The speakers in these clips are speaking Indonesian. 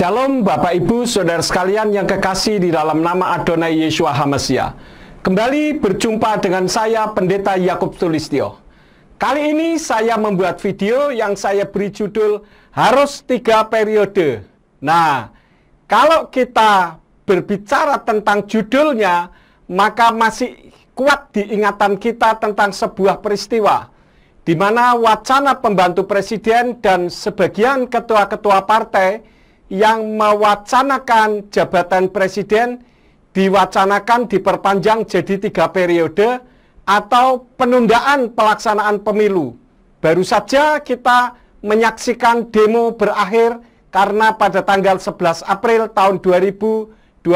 Shalom Bapak Ibu Saudara sekalian yang kekasih di dalam nama Adonai Yeshua HaMasiah. Kembali berjumpa dengan saya Pendeta Yakub Sulistyo. Kali ini saya membuat video yang saya beri judul Harus 3 Periode. Nah, kalau kita berbicara tentang judulnya, maka masih kuat di ingatan kita tentang sebuah peristiwa di mana wacana pembantu presiden dan sebagian ketua-ketua partai yang mewacanakan jabatan presiden diwacanakan diperpanjang jadi 3 periode atau penundaan pelaksanaan pemilu. Baru saja kita menyaksikan demo berakhir karena pada tanggal 11 April tahun 2022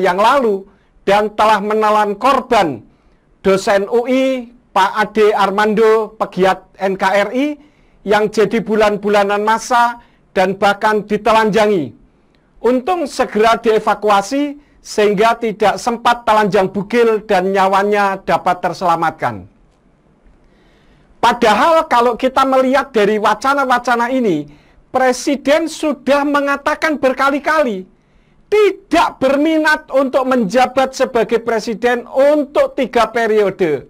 yang lalu dan telah menelan korban dosen UI Pak Ade Armando pegiat NKRI yang jadi bulan-bulanan masa dan bahkan ditelanjangi. Untung segera dievakuasi sehingga tidak sempat telanjang bugil dan nyawanya dapat terselamatkan. Padahal kalau kita melihat dari wacana-wacana ini, Presiden sudah mengatakan berkali-kali tidak berminat untuk menjabat sebagai presiden untuk 3 periode.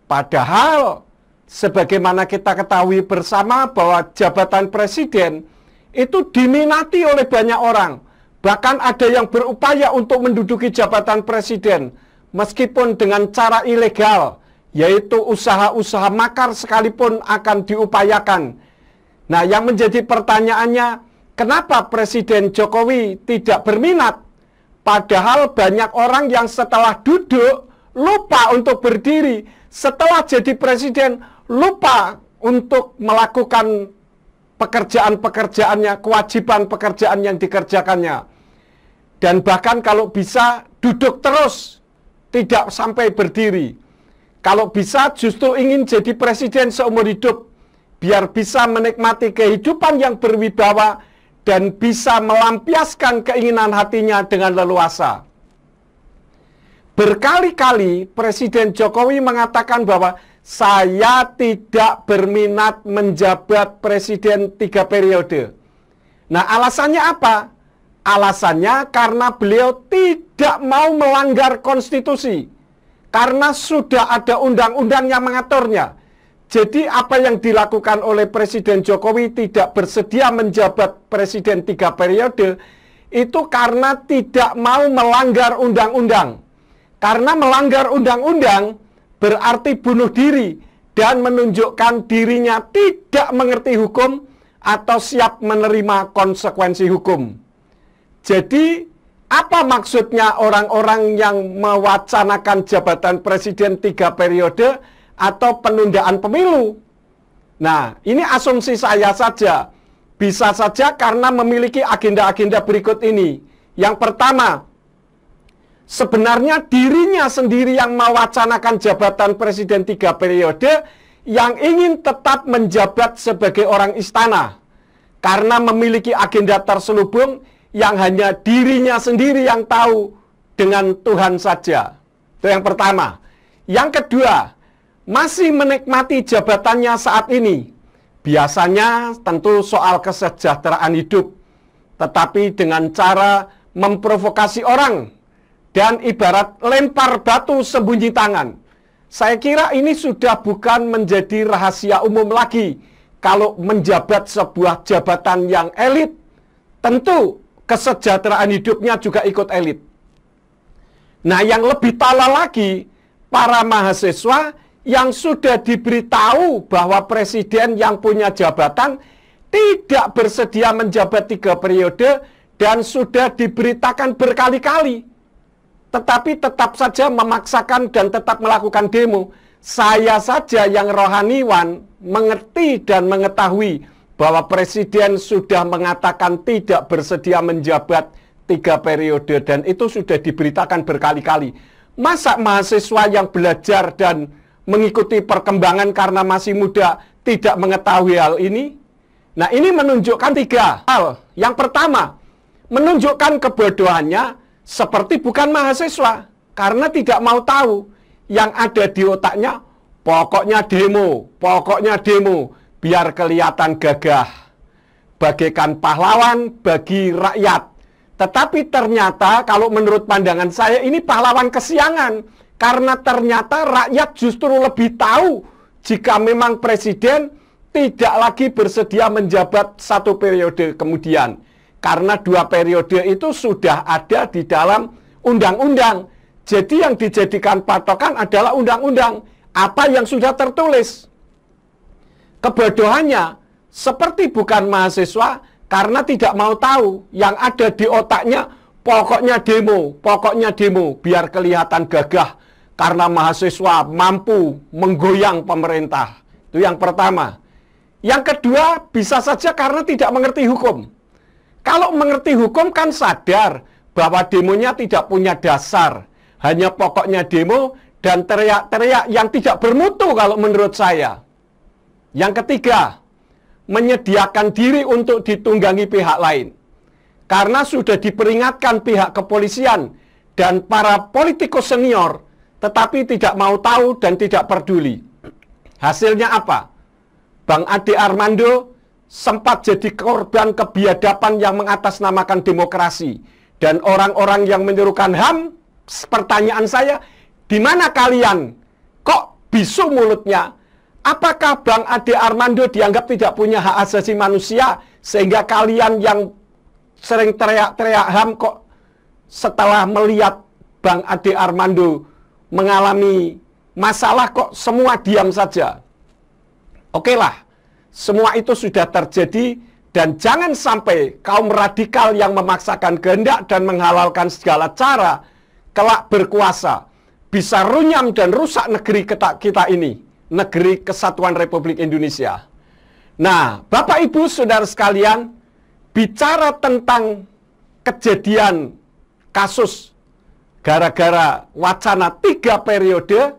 Padahal sebagaimana kita ketahui bersama bahwa jabatan presiden itu diminati oleh banyak orang. Bahkan ada yang berupaya untuk menduduki jabatan presiden meskipun dengan cara ilegal, yaitu usaha-usaha makar sekalipun akan diupayakan. Nah, yang menjadi pertanyaannya, kenapa Presiden Jokowi tidak berminat? Padahal banyak orang yang setelah duduk lupa untuk berdiri, setelah jadi presiden lupa untuk melakukan pekerjaan-pekerjaannya, kewajiban pekerjaan yang dikerjakannya. Dan bahkan kalau bisa duduk terus, tidak sampai berdiri. Kalau bisa justru ingin jadi presiden seumur hidup, biar bisa menikmati kehidupan yang berwibawa dan bisa melampiaskan keinginan hatinya dengan leluasa. Berkali-kali Presiden Jokowi mengatakan bahwa saya tidak berminat menjabat presiden 3 periode. Nah, alasannya apa? Alasannya karena beliau tidak mau melanggar konstitusi. Karena sudah ada undang-undang yang mengaturnya. Jadi apa yang dilakukan oleh Presiden Jokowi tidak bersedia menjabat presiden 3 periode, itu karena tidak mau melanggar undang-undang. Karena melanggar undang-undang berarti bunuh diri dan menunjukkan dirinya tidak mengerti hukum atau siap menerima konsekuensi hukum. Jadi, apa maksudnya orang-orang yang mewacanakan jabatan presiden 3 periode atau penundaan pemilu? Nah, ini asumsi saya saja. Bisa saja karena memiliki agenda-agenda berikut ini. Yang pertama, sebenarnya dirinya sendiri yang mewacanakan jabatan presiden 3 periode yang ingin tetap menjabat sebagai orang istana. Karena memiliki agenda terselubung yang hanya dirinya sendiri yang tahu dengan Tuhan saja. Itu yang pertama. Yang kedua, masih menikmati jabatannya saat ini. Biasanya tentu soal kesejahteraan hidup. Tetapi dengan cara memprovokasi orang dan ibarat lempar batu sembunyi tangan. Saya kira ini sudah bukan menjadi rahasia umum lagi. Kalau menjabat sebuah jabatan yang elit, tentu kesejahteraan hidupnya juga ikut elit. Nah, yang lebih tala lagi, para mahasiswa yang sudah diberitahu bahwa presiden yang punya jabatan tidak bersedia menjabat 3 periode dan sudah diberitakan berkali-kali. Tetapi tetap saja memaksakan dan tetap melakukan demo. Saya saja yang rohaniwan mengerti dan mengetahui bahwa presiden sudah mengatakan tidak bersedia menjabat 3 periode dan itu sudah diberitakan berkali-kali. Masa mahasiswa yang belajar dan mengikuti perkembangan karena masih muda tidak mengetahui hal ini? Nah, ini menunjukkan 3 hal. Yang pertama, menunjukkan kebodohannya seperti bukan mahasiswa karena tidak mau tahu. Yang ada di otaknya pokoknya demo biar kelihatan gagah. bagaikan pahlawan bagi rakyat. Tetapi ternyata kalau menurut pandangan saya ini pahlawan kesiangan. Karena ternyata rakyat justru lebih tahu jika memang presiden tidak lagi bersedia menjabat 1 periode kemudian. Karena 2 periode itu sudah ada di dalam undang-undang. Jadi yang dijadikan patokan adalah undang-undang. Apa yang sudah tertulis. Kebodohannya, seperti bukan mahasiswa, karena tidak mau tahu. Yang ada di otaknya, pokoknya demo, biar kelihatan gagah. Karena mahasiswa mampu menggoyang pemerintah. Itu yang pertama. Yang kedua, bisa saja karena tidak mengerti hukum. Kalau mengerti hukum kan sadar bahwa demonya tidak punya dasar. Hanya pokoknya demo dan teriak-teriak yang tidak bermutu kalau menurut saya. Yang ketiga, menyediakan diri untuk ditunggangi pihak lain. Karena sudah diperingatkan pihak kepolisian dan para politikus senior, tetapi tidak mau tahu dan tidak peduli. Hasilnya apa? Bang Ade Armando sempat jadi korban kebiadaban yang mengatasnamakan demokrasi. Dan orang-orang yang menyerukan HAM, pertanyaan saya, di mana kalian? Kok bisu mulutnya? Apakah Bang Ade Armando dianggap tidak punya hak asasi manusia? Sehingga kalian yang sering teriak-teriak HAM kok setelah melihat Bang Ade Armando mengalami masalah kok semua diam saja? Oke lah, semua itu sudah terjadi dan jangan sampai kaum radikal yang memaksakan kehendak dan menghalalkan segala cara kelak berkuasa bisa runyam dan rusak negeri kita ini, negeri Kesatuan Republik Indonesia. Nah, Bapak Ibu Saudara sekalian, bicara tentang kejadian kasus gara-gara wacana 3 periode,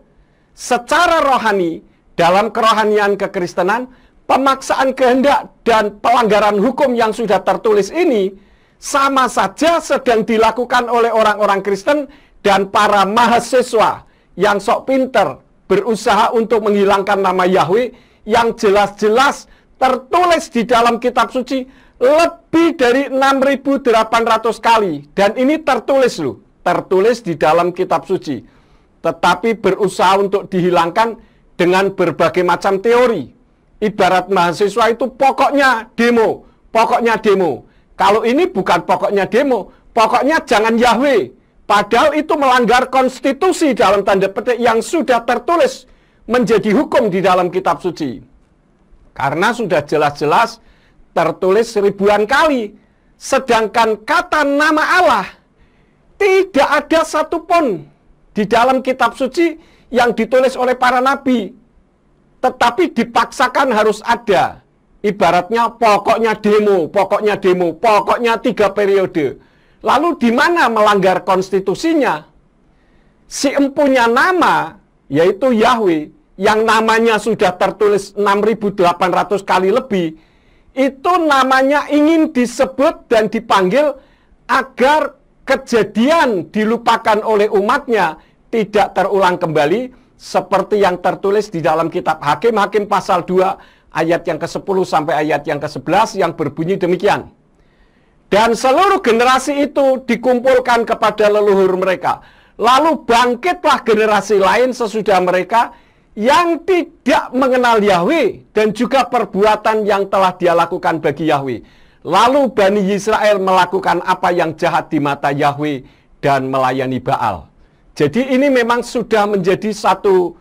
secara rohani, dalam kerohanian kekristenan, pemaksaan kehendak dan pelanggaran hukum yang sudah tertulis ini sama saja sedang dilakukan oleh orang-orang Kristen dan para mahasiswa yang sok pinter berusaha untuk menghilangkan nama Yahweh yang jelas-jelas tertulis di dalam kitab suci lebih dari 6.800 kali. Dan ini tertulis loh, tertulis di dalam kitab suci. Tetapi berusaha untuk dihilangkan dengan berbagai macam teori. Ibarat mahasiswa itu pokoknya demo, pokoknya demo. Kalau ini bukan pokoknya demo, pokoknya jangan Yahweh. Padahal itu melanggar konstitusi dalam tanda petik yang sudah tertulis menjadi hukum di dalam kitab suci. Karena sudah jelas-jelas tertulis ribuan kali. Sedangkan kata nama Allah tidak ada satupun di dalam kitab suci yang ditulis oleh para nabi. Tetapi dipaksakan harus ada. Ibaratnya pokoknya demo, pokoknya demo, pokoknya 3 periode. Lalu di mana melanggar konstitusinya? Si empunya nama, yaitu Yahweh, yang namanya sudah tertulis 6.800 kali lebih, itu namanya ingin disebut dan dipanggil agar kejadian dilupakan oleh umatnya tidak terulang kembali, seperti yang tertulis di dalam kitab Hakim-Hakim pasal 2 ayat yang ke-10 sampai ayat yang ke-11 yang berbunyi demikian. Dan seluruh generasi itu dikumpulkan kepada leluhur mereka. Lalu bangkitlah generasi lain sesudah mereka yang tidak mengenal Yahweh dan juga perbuatan yang telah dia lakukan bagi Yahweh. Lalu Bani Israel melakukan apa yang jahat di mata Yahweh dan melayani Baal. Jadi ini memang sudah menjadi satu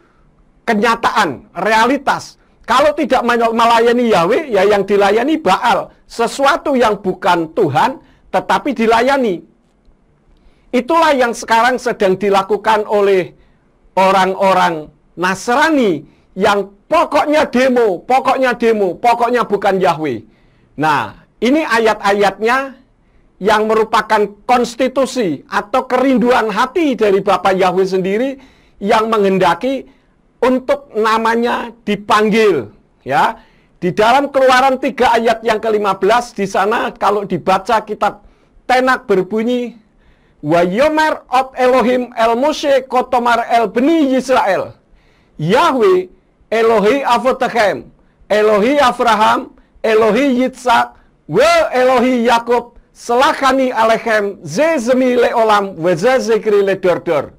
kenyataan, realitas. Kalau tidak melayani Yahweh, ya yang dilayani Baal. Sesuatu yang bukan Tuhan, tetapi dilayani. Itulah yang sekarang sedang dilakukan oleh orang-orang Nasrani yang pokoknya demo, pokoknya bukan Yahweh. Nah, ini ayat-ayatnya yang merupakan konstitusi atau kerinduan hati dari Bapa Yahweh sendiri yang menghendaki untuk namanya dipanggil, ya. Di dalam Keluaran 3 ayat yang ke-15 di sana kalau dibaca kitab Tenak berbunyi, Wa yomer ot Elohim el Moshe kotomar el bni Yisrael, Yahweh Elohi Avotechem, Elohi Abraham, Elohi Yitzhak, Wa Elohi Yakub selakani alechem zezemi leolam wezezekri ledordor.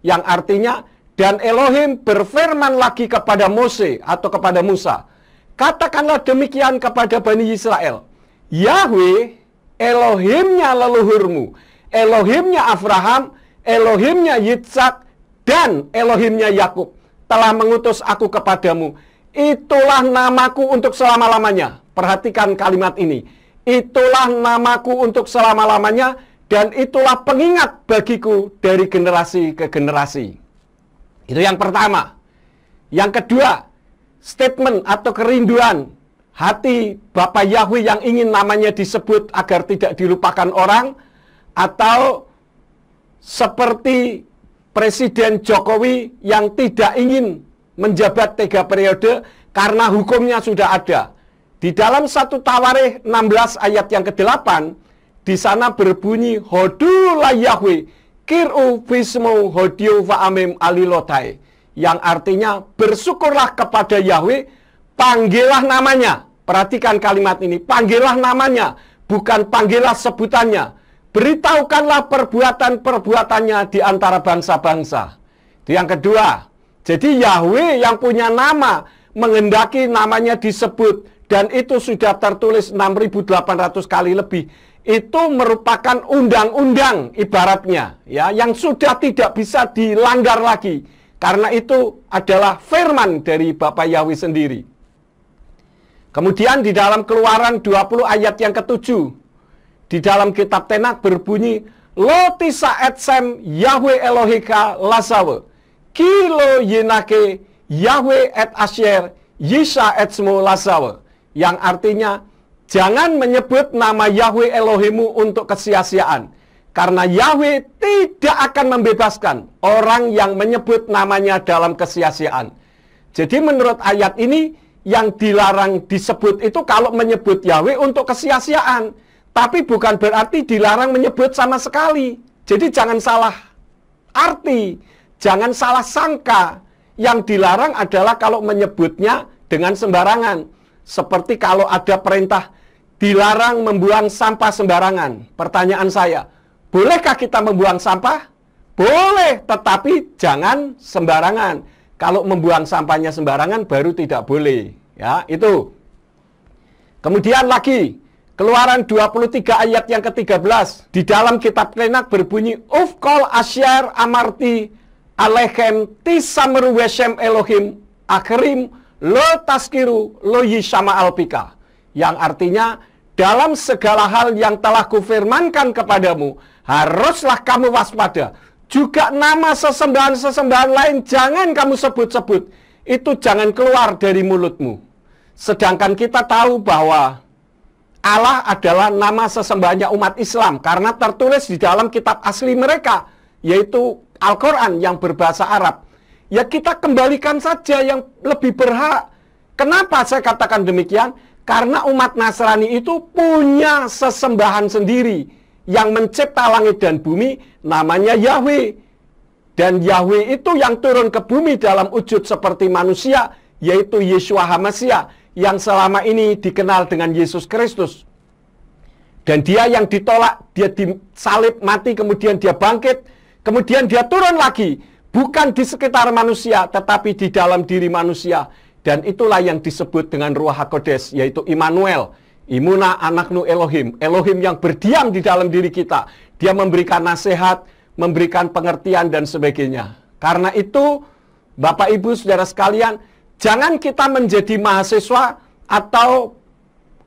Yang artinya, dan Elohim berfirman lagi kepada Mose atau kepada Musa, katakanlah demikian kepada Bani Israel, Yahweh, Elohimnya leluhurmu, Elohimnya Abraham, Elohimnya Yitzhak, dan Elohimnya Yakub telah mengutus aku kepadamu. Itulah namaku untuk selama-lamanya. Perhatikan kalimat ini. Itulah namaku untuk selama-lamanya, dan itulah pengingat bagiku dari generasi ke generasi. Itu yang pertama. Yang kedua, statement atau kerinduan hati Bapa Yahweh yang ingin namanya disebut agar tidak dilupakan orang, atau seperti Presiden Jokowi yang tidak ingin menjabat 3 periode karena hukumnya sudah ada. Di dalam 1 Tawarikh 16 ayat yang ke-8, di sana berbunyi Hodu la Yahweh Kir'u Bismu Hodiu Fa'amim Alilotai, yang artinya bersyukurlah kepada Yahweh, panggillah namanya. Perhatikan kalimat ini, panggillah namanya, bukan panggillah sebutannya. Beritahukanlah perbuatan-perbuatannya di antara bangsa-bangsa. Itu yang kedua. Jadi Yahweh yang punya nama menghendaki namanya disebut, dan itu sudah tertulis 6.800 kali lebih. Itu merupakan undang-undang ibaratnya, ya, yang sudah tidak bisa dilanggar lagi, karena itu adalah firman dari Bapa Yahweh sendiri. Kemudian di dalam Keluaran 20 ayat yang ke-7, di dalam kitab Tenak berbunyi, Lo tisa etsem Yahweh Elohika lasawe, kilo yenake Yahweh et asyer yisa etsmo lasawe, yang artinya, jangan menyebut nama Yahweh Elohimu untuk kesia-siaan, karena Yahweh tidak akan membebaskan orang yang menyebut namanya dalam kesia-siaan. Jadi menurut ayat ini, yang dilarang disebut itu kalau menyebut Yahweh untuk kesia-siaan, tapi bukan berarti dilarang menyebut sama sekali. Jadi jangan salah arti, jangan salah sangka. Yang dilarang adalah kalau menyebutnya dengan sembarangan. Seperti kalau ada perintah dilarang membuang sampah sembarangan. Pertanyaan saya, bolehkah kita membuang sampah? Boleh, tetapi jangan sembarangan. Kalau membuang sampahnya sembarangan baru tidak boleh. Ya, itu. Kemudian lagi, Keluaran 23 ayat yang ke-13. Di dalam kitab Tenak berbunyi, Ufkol asyar amarti alechem tisamru weshem Elohim akhirim lo taskiru lo yishama alpika. Yang artinya, dalam segala hal yang telah kufirmankan kepadamu, haruslah kamu waspada. Juga nama sesembahan-sesembahan lain jangan kamu sebut-sebut. Itu jangan keluar dari mulutmu. Sedangkan kita tahu bahwa Allah adalah nama sesembahannya umat Islam, karena tertulis di dalam kitab asli mereka, yaitu Al-Quran yang berbahasa Arab. Ya kita kembalikan saja yang lebih berhak. Kenapa saya katakan demikian? Karena umat Nasrani itu punya sesembahan sendiri yang mencipta langit dan bumi, namanya Yahweh. Dan Yahweh itu yang turun ke bumi dalam wujud seperti manusia, yaitu Yeshua HaMashiach, yang selama ini dikenal dengan Yesus Kristus. Dan dia yang ditolak, dia disalib, mati, kemudian dia bangkit, kemudian dia turun lagi, bukan di sekitar manusia, tetapi di dalam diri manusia. Dan itulah yang disebut dengan Ruach HaKodes, yaitu Immanuel, Imuna Anaknu Elohim, Elohim yang berdiam di dalam diri kita. Dia memberikan nasihat, memberikan pengertian, dan sebagainya. Karena itu, Bapak Ibu Saudara sekalian, jangan kita menjadi mahasiswa atau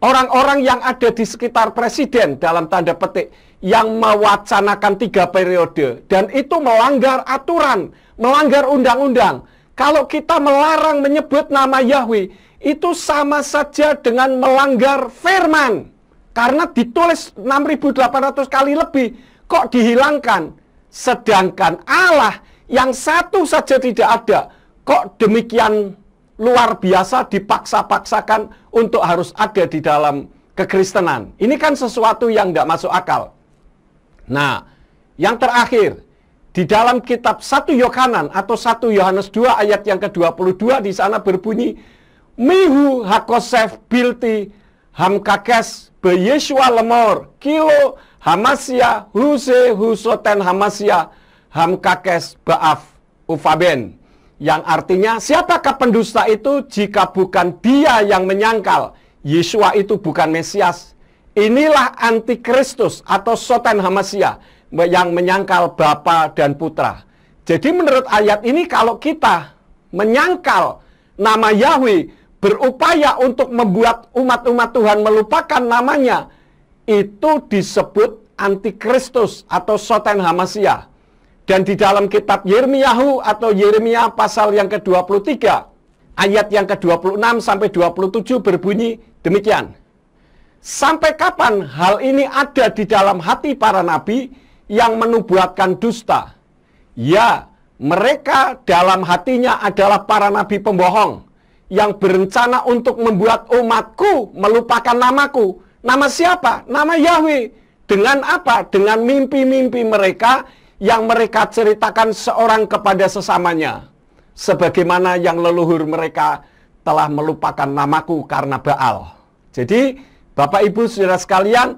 orang-orang yang ada di sekitar presiden dalam tanda petik yang mewacanakan 3 periode, dan itu melanggar aturan, melanggar undang-undang. Kalau kita melarang menyebut nama Yahweh, itu sama saja dengan melanggar firman. Karena ditulis 6.800 kali lebih, kok dihilangkan? Sedangkan Allah yang satu saja tidak ada, kok demikian luar biasa dipaksa-paksakan untuk harus ada di dalam kekristenan. Ini kan sesuatu yang tidak masuk akal. Nah, yang terakhir, di dalam kitab 1 Yohanan atau 1 Yohanes 2 ayat yang ke-22, di sana berbunyi, Mihu hakosef bilti ham kakes be Yeshua lemor, kilo Hamasya, huse husoten Hamasya, ham kakes baaf ufaben. Yang artinya, siapakah pendusta itu jika bukan dia yang menyangkal Yeshua itu bukan Mesias. Inilah antikristus atau soten Hamasya yang menyangkal Bapa dan Putra. Jadi menurut ayat ini kalau kita menyangkal nama Yahweh, berupaya untuk membuat umat-umat Tuhan melupakan namanya, itu disebut antikristus atau soten Hamasya. Dan di dalam kitab Yirmiyahu atau Yeremia pasal yang ke-23, ayat yang ke-26 sampai 27 berbunyi demikian. Sampai kapan hal ini ada di dalam hati para nabi yang menubuatkan dusta? Ya, mereka dalam hatinya adalah para nabi pembohong yang berencana untuk membuat umatku melupakan namaku. Nama siapa? Nama Yahweh. Dengan apa? Dengan mimpi-mimpi mereka yang mereka ceritakan seorang kepada sesamanya. Sebagaimana yang leluhur mereka telah melupakan namaku karena Baal. Jadi, Bapak Ibu Saudara sekalian,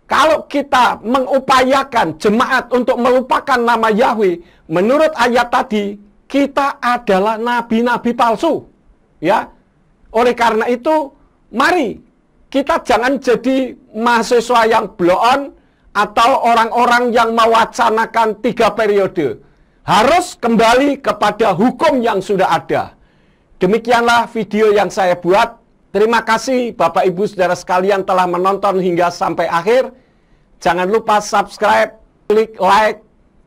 kalau kita mengupayakan jemaat untuk melupakan nama Yahweh, menurut ayat tadi, kita adalah nabi-nabi palsu. Ya, oleh karena itu, mari kita jangan jadi mahasiswa yang blow-on atau orang-orang yang mewacanakan 3 periode. Harus kembali kepada hukum yang sudah ada. Demikianlah video yang saya buat. Terima kasih Bapak Ibu Saudara sekalian telah menonton hingga sampai akhir. Jangan lupa subscribe, klik like,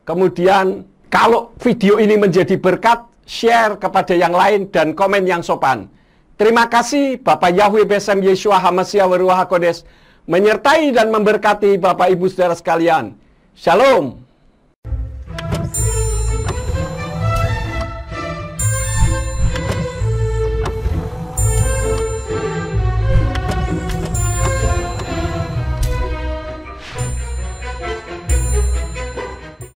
kemudian kalau video ini menjadi berkat, share kepada yang lain dan komen yang sopan. Terima kasih Bapak Yahweh Besem Yeshua Hamasya Waruah HaKodes menyertai dan memberkati Bapak Ibu Saudara sekalian. Shalom.